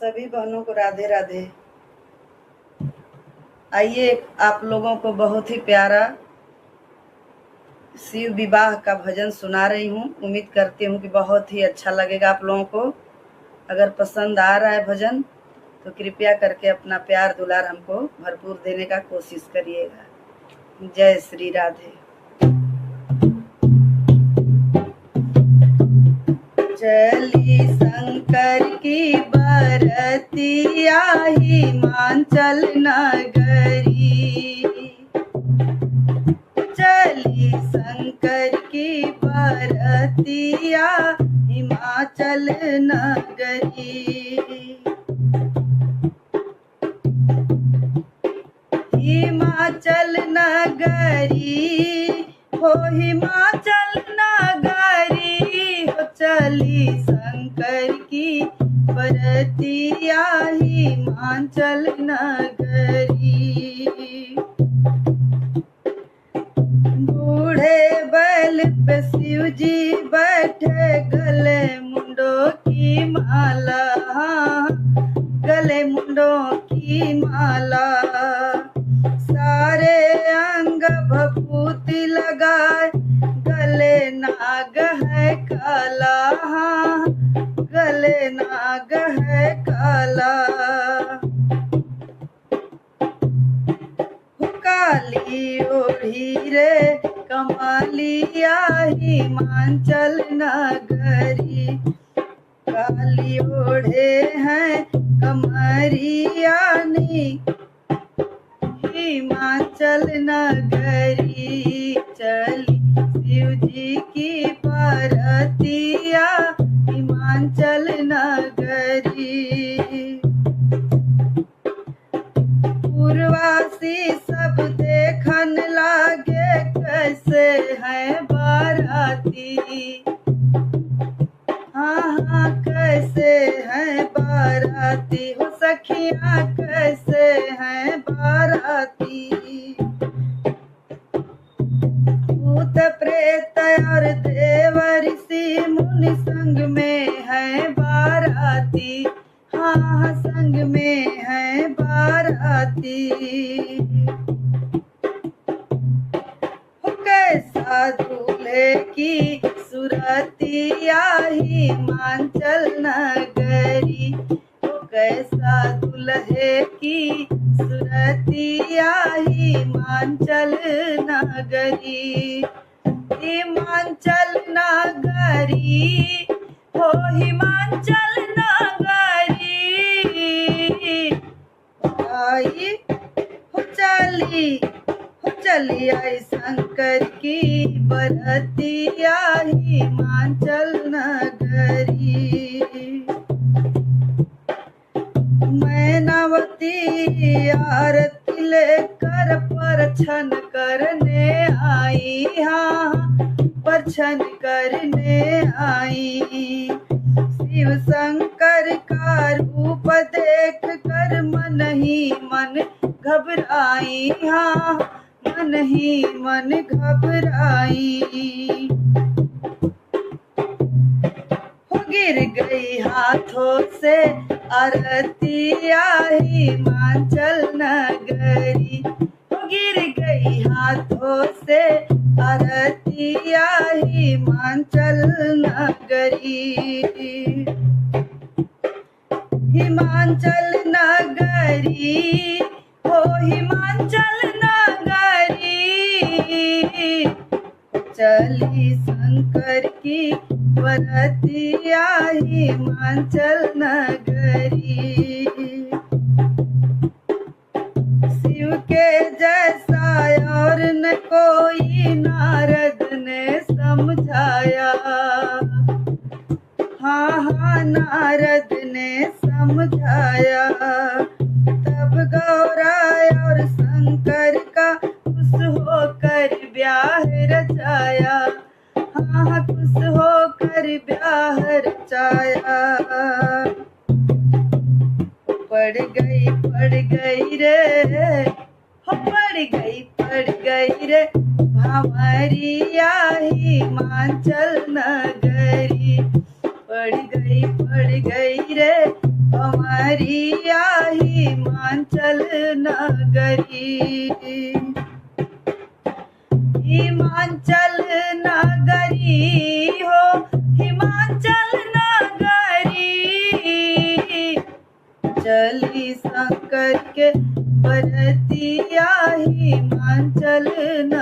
सभी बहनों को राधे राधे। आइए आप लोगों को बहुत ही प्यारा शिव विवाह का भजन सुना रही हूँ। उम्मीद करती हूँ कि बहुत ही अच्छा लगेगा आप लोगों को। अगर पसंद आ रहा है भजन तो कृपया करके अपना प्यार दुलार हमको भरपूर देने का कोशिश करिएगा। जय श्री राधे। चली शंकर की बरतिया हिमाचल नगरी, चली शंकर की बरतिया हिमाचल नगरी। हिमाचल नगरी हो हिमाचल नगरी हो, चली शंकर की बरतिया हिमाचल नगरी। बूढ़े बैल पे शिव जी बैठे, गले मुंडों की माला, गले मुंडों की माला। सारे अंग भभूति लगाए, गले नाग है काला, गले नाग है काला। काली ओढ़ी रे कमालिया हिमाचल नगरी, काली ओढ़े हैं कमरिया नी हिमाचल नगरी। चली शिव जी की बरतिया हिमाचल नगरी। पूर्वासी सब देखन लागे, कैसे हैं बाराती, हाँ कैसे हैं बाराती हो सखियाँ, कैसे हैं बाराती। भूत प्रेत और देव ऋषि मुनि संग में है बाराती, हाँ संग में है बाराती। कैसा दूल्हे की सुरतिया हिमाचल नगरी, कैसा दूल्हे की सुरतिया हिमाचल नगरी। हिमाचल नगरी हो हिमाचल नगरी। आई हो चली आई शंकर की बरतिया हिमाचल नगरी। मैनावती आरती लेकर परछन करने आई, हाँ परछन करने आई। शिव शंकर का रूप देख कर मन ही मन घबराई, हाँ मन ही मन घबराई। गिर गई हाथों से आरतिया हिमाचल नगरी, गिर गई हाथों से आरतिया हिमाचल नगरी। हिमाचल नगरी हो हिमाचल नगरी। चली शंकर की बरतिया हिमाचल नगरी। शिव के जैसा और न कोई नारद ने समझाया, हाँ नारद ने समझाया। तब गौरा और शंकर का खुश होकर ब्याह रचाया, हाँ खुश होकर ब्याह रचाया। पड़ गई रे हो पड़ गई रे भंवरिया हिमाचल नगरी। पड़ गई रे भंवरिया सुनरिया हिमाचल नगरी। हिमाचल नगरी हो हिमाचल नगरी, चली शंकर के बरतिया हिमाचल नगरी।